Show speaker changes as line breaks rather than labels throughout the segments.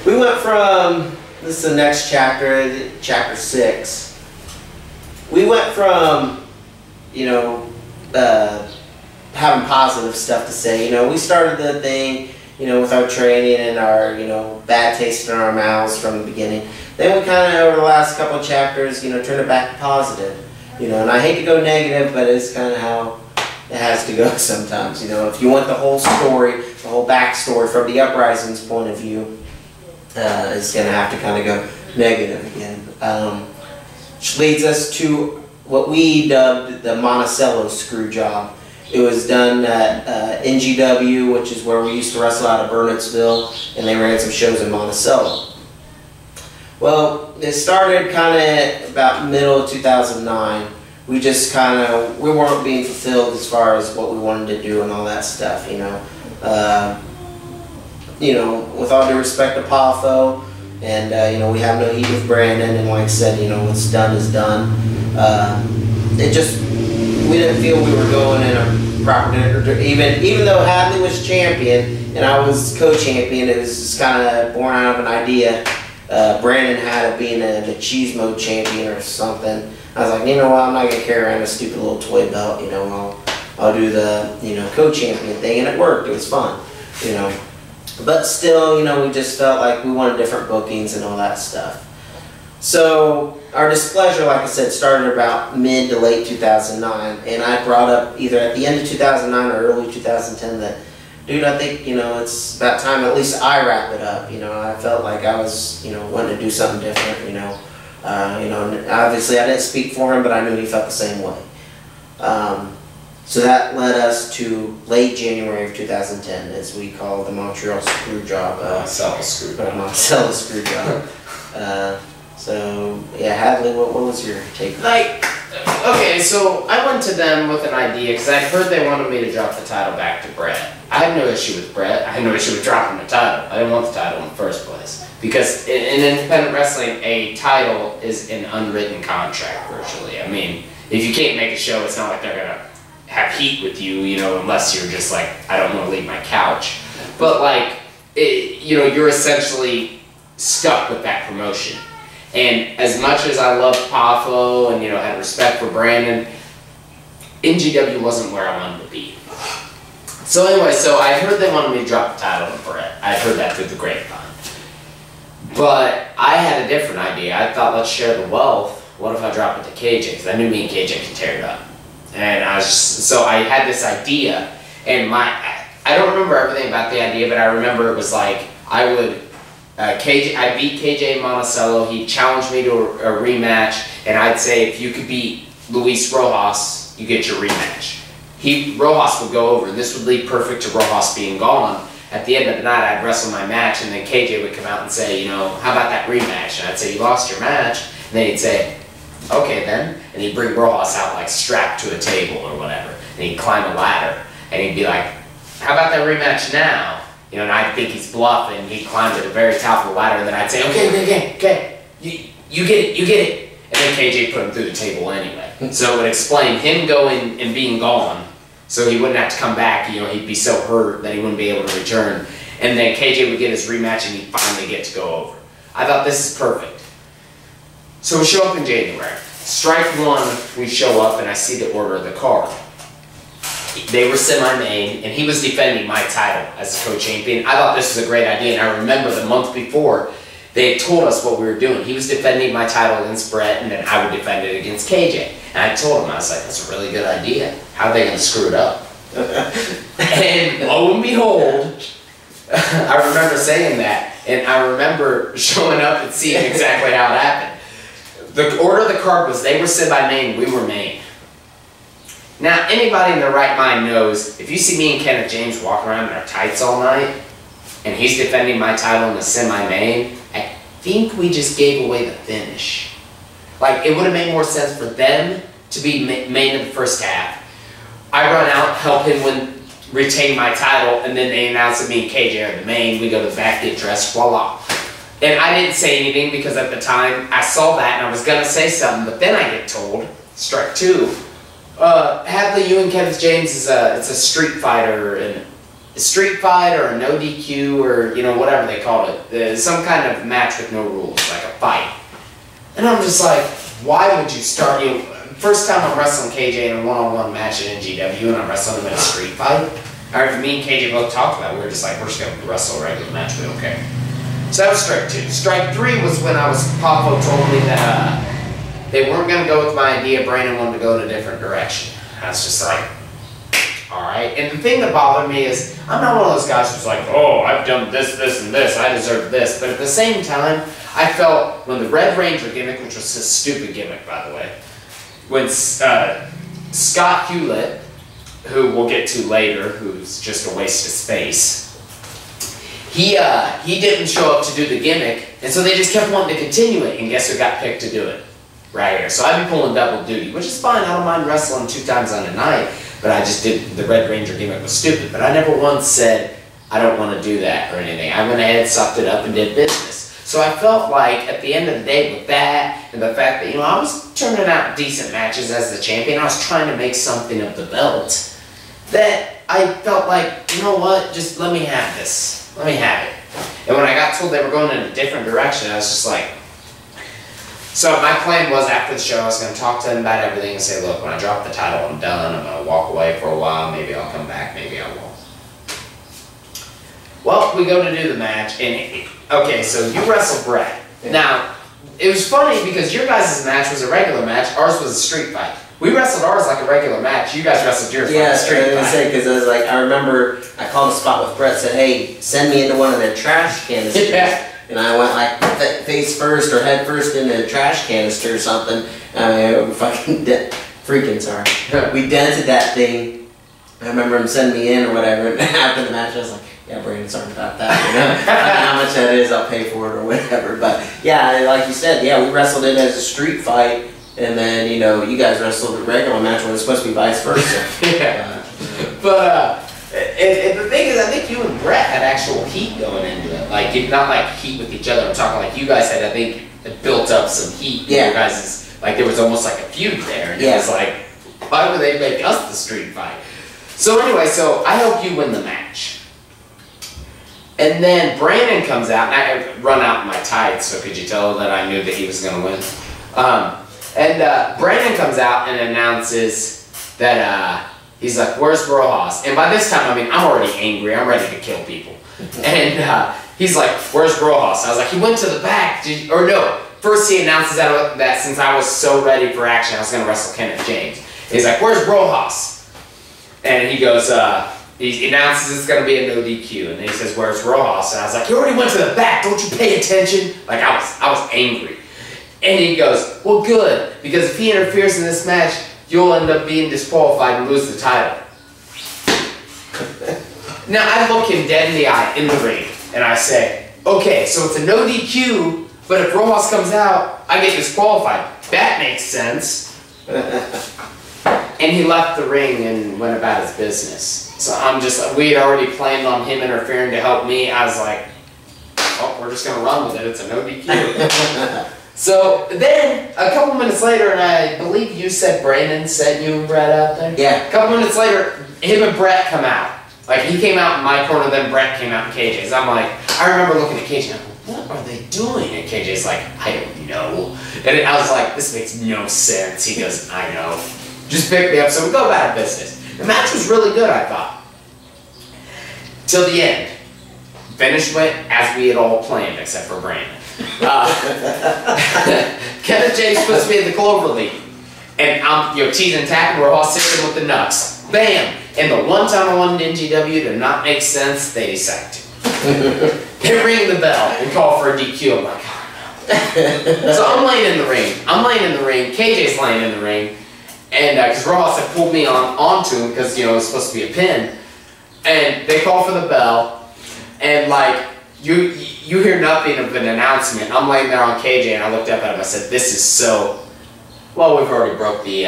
We went from, this is the next chapter, chapter 6. We went from, you know, having positive stuff to say. You know, we started the thing, you know, with our training and our, you know, bad taste in our mouths from the beginning. Then we kind of, over the last couple of chapters, you know, turned it back to positive. You know, and I hate to go negative, but it's kind of how it has to go sometimes. You know, if you want the whole story, the whole backstory from the Uprising's point of view, it's going to have to kind of go negative again. Which leads us to what we dubbed the Monticello Screwjob. It was done at NGW, which is where we used to wrestle out of Burnettsville, and they ran some shows in Monticello. Well, it started kind of about middle of 2009. We just kind of, we weren't being fulfilled as far as what we wanted to do and all that stuff, you know. You know, with all due respect to Pafo, and you know, we have no heat with Brandon, and like I said, you know, what's done is done. It just, we didn't feel we were going in a proper, even though Hadley was champion and I was co-champion, it was just kind of born out of an idea Brandon had of being a machismo champion or something. I was like, you know what, I'm not gonna carry around a stupid little toy belt, you know, I'll do the, you know, co-champion thing, and it worked. It was fun, you know. But still, you know, we just felt like we wanted different bookings and all that stuff. So our displeasure, like I said, started about mid to late 2009, and I brought up either at the end of 2009 or early 2010 that, dude, I think, you know, it's about time at least I wrap it up. You know, I felt like I was, you know, wanting to do something different, you know. You know, obviously I didn't speak for him, but I knew he felt the same way. So that led us to late January of 2010, as we call the Montreal Screwjob. Monticello Screwjob. So, yeah, Hadley, what was your take?
Like, okay, so I went to them with an idea, because I heard they wanted me to drop the title back to Brett. I had no issue with Brett. I had no issue with dropping the title. I didn't want the title in the first place. Because in independent wrestling, a title is an unwritten contract, virtually. I mean, if you can't make a show, it's not like they're going to have heat with you, you know, unless you're just like, I don't want to leave my couch. But like, you know, you're essentially stuck with that promotion. And as much as I loved Pafo and, you know, had respect for Brandon, NGW wasn't where I wanted to be. So anyway, so I heard they wanted me to drop the title to Brett. I heard that through the grapevine. But I had a different idea. I thought, let's share the wealth. What if I drop it to KJ? Because I knew me and KJ could tear it up. And so I had this idea, and I don't remember everything about the idea, but I remember it was like, I beat KJ in Monticello, he challenged me to a rematch, and I'd say, if you could beat Luis Rojas, you get your rematch. Rojas would go over, and this would lead perfect to Rojas being gone. At the end of the night, I'd wrestle my match, and then KJ would come out and say, you know, how about that rematch? And I'd say, you lost your match. And then he'd say, okay then. And he'd bring Rojas out like strapped to a table or whatever. And he'd climb a ladder. And he'd be like, how about that rematch now? You know, and I'd think he's bluffing. He'd climb to the very top of the ladder, and then I'd say, okay. You get it. And then KJ put him through the table anyway. So it would explain him going and being gone, so he wouldn't have to come back. You know, he'd be so hurt that he wouldn't be able to return. And then KJ would get his rematch, and he'd finally get to go over. I thought, this is perfect. So we show up in January. Strike one, we show up, and I see the order of the card. They were semi-main, and he was defending my title as a co-champion. I thought this was a great idea, and I remember the month before, they had told us what we were doing. He was defending my title against Brett, and then I would defend it against KJ. And I told him, I was like, that's a really good idea. How are they going to screw it up? And lo and behold, I remember saying that, and I remember showing up and seeing exactly how it happened. The order of the card was they were semi-main, we were main. Now, anybody in their right mind knows, if you see me and Kenneth James walk around in our tights all night, and he's defending my title in the semi-main, I think we just gave away the finish. Like, it would have made more sense for them to be main in the first half. I run out, help him retain my title, and then they announce that me and KJ are the main. We go to the back, get dressed, voila. And I didn't say anything because at the time I saw that and I was going to say something, but then I get told, strike two, Hadley, you and Kenneth James it's a street fighter, and a street fight or a no DQ or, you know, whatever they called it. Some kind of match with no rules, like a fight. And I'm just like, why would you start, you know, first time I'm wrestling KJ in a one-on-one match at NGW and I'm wrestling him in a street fight. Or me and KJ both talked about it. We were just like, we're just going to wrestle a regular match, we don't care. So that was strike 2. Strike 3 was when Pavo told me that they weren't going to go with my idea. Brandon wanted to go in a different direction. I was just like, alright. And the thing that bothered me is, I'm not one of those guys who's like, oh, I've done this, this, and this, I deserve this. But at the same time, I felt when the Red Ranger gimmick, which was a stupid gimmick, by the way, when Scott Hewlett, who we'll get to later, who's just a waste of space, he didn't show up to do the gimmick, and so they just kept wanting to continue it, and guess who got picked to do it? Right here. So I've been pulling double duty, which is fine. I don't mind wrestling 2 times on a night, but I just did, the Red Ranger gimmick was stupid. But I never once said, I don't want to do that or anything. I went ahead, sucked it up, and did business. So I felt like, at the end of the day, with that, and the fact that, you know, I was turning out decent matches as the champion, I was trying to make something of the belt, that I felt like, you know what, just let me have this. Let me have it. And when I got told they were going in a different direction, I was just like, so my plan was after the show, I was going to talk to them about everything and say, look, when I drop the title, I'm done. I'm going to walk away for a while. Maybe I'll come back. Maybe I won't. Well, we go to do the match. And okay, so you wrestle Brett. Yeah. Now, it was funny because your guys' match was a regular match. Ours was a street fight. We wrestled ours like a regular match. You guys wrestled yours like a street fight. Yeah, I was going to say, because I was like, I remember I called a spot with Brett, said, hey, send me into one of their trash canisters. Yeah. And I went like face first or head first into a trash canister or something. Freaking sorry. We dented that thing. I remember him sending me in or whatever. And after the match, I was like, yeah, Brandon, sorry about that. You know? I don't know how much that is, I'll pay for it or whatever. But yeah, like you said, yeah, we wrestled it as a street fight. And then, you know, you guys wrestled a regular match when it's supposed to be vice versa. Yeah. But, and the thing is, I think you and Brett had actual heat going into it. Like, not like heat with each other. I'm talking like you guys had, I think, built up some heat.
Yeah.
You guys, like, there was almost like a feud there. And it was like, why would they make us the street fight? So anyway, so I help you win the match. And then Brandon comes out, and I run out my tights, so could you tell that I knew that he was going to win? Brandon comes out and announces that, he's like, where's Rojas? And by this time, I mean, I'm already angry. I'm ready to kill people. And he's like, where's Rojas? I was like, he went to the back. Or no, first he announces that since I was so ready for action, I was going to wrestle Kenneth James. And he's like, where's Rojas? And he goes, he announces it's going to be a no DQ. And then he says, where's Rojas? And I was like, you already went to the back. Don't you pay attention? Like, I was angry. And he goes, well, good. Because if he interferes in this match, you'll end up being disqualified and lose the title. Now, I look him dead in the eye in the ring, and I say, okay, so it's a no DQ, but if Rojas comes out, I get disqualified. That makes sense. And he left the ring and went about his business. So I'm just, we had already planned on him interfering to help me. I was like, oh, we're just going to run with it. It's a no DQ. So then, a couple minutes later, and I believe you said Brandon sent you and Brett out there? Yeah. A couple minutes later, him and Brett come out. Like, he came out in my corner, then Brett came out in KJ's. I'm like, I remember looking at KJ, and I'm like, what are they doing? And KJ's like, I don't know. And I was like, this makes no sense. He goes, I know. Just pick me up. So we go about business. The match was really good, I thought. Till the end. Finish went as we had all planned, except for Brandon. Kenneth James puts me in the clover leaf, and I'm teasing, tapping, we're all sitting with the nuts. Bam! And the one time I wanted NGW to not make sense, they decided to. They ring the bell and call for a DQ. I'm like, oh no. So I'm laying in the ring. KJ's laying in the ring, and because Rojas had pulled me onto him because it was supposed to be a pin, and they call for the bell, and like. You hear nothing of an announcement. I'm laying there on KJ, and I looked up at him. I said, "This is so." Well, we've already broke the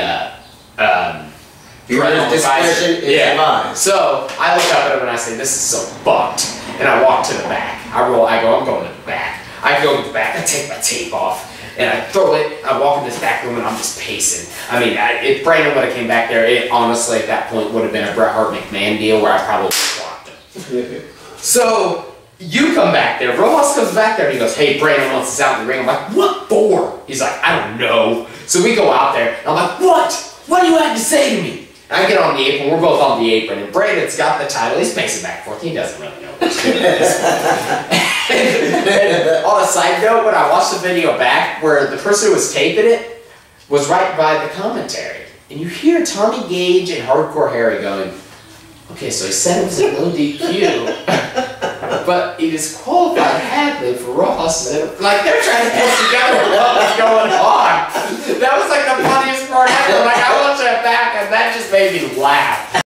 discretion is advised.
So I look up at him and I say, "This is so fucked." And I walk to the back. I go, I'm going to the back. I go to the back. I take my tape off and I throw it. I walk in this back room and I'm just pacing. I mean, if Brandon would have came back there, it honestly at that point would have been a Bret Hart McMahon deal where I probably blocked him. So you come back there. Rojas comes back there and he goes, "Hey, Brandon wants us out in the ring." I'm like, "What for?" He's like, "I don't know." So we go out there and I'm like, "What? What do you have to say to me?" And I get on the apron. We're both on the apron, and Brandon's got the title. He's pacing back and forth. He doesn't really know what he's doing. And on a side note, when I watched the video back, where the person who was taping it was right by the commentary, and you hear Tommy Gage and Hardcore Harry going, "Okay, so he said it was a no DQ, but he disqualified Hadley for Rojas." Like, they're trying to put together what was going on. That was like the funniest part ever. Like, I watched that back, and that just made me laugh.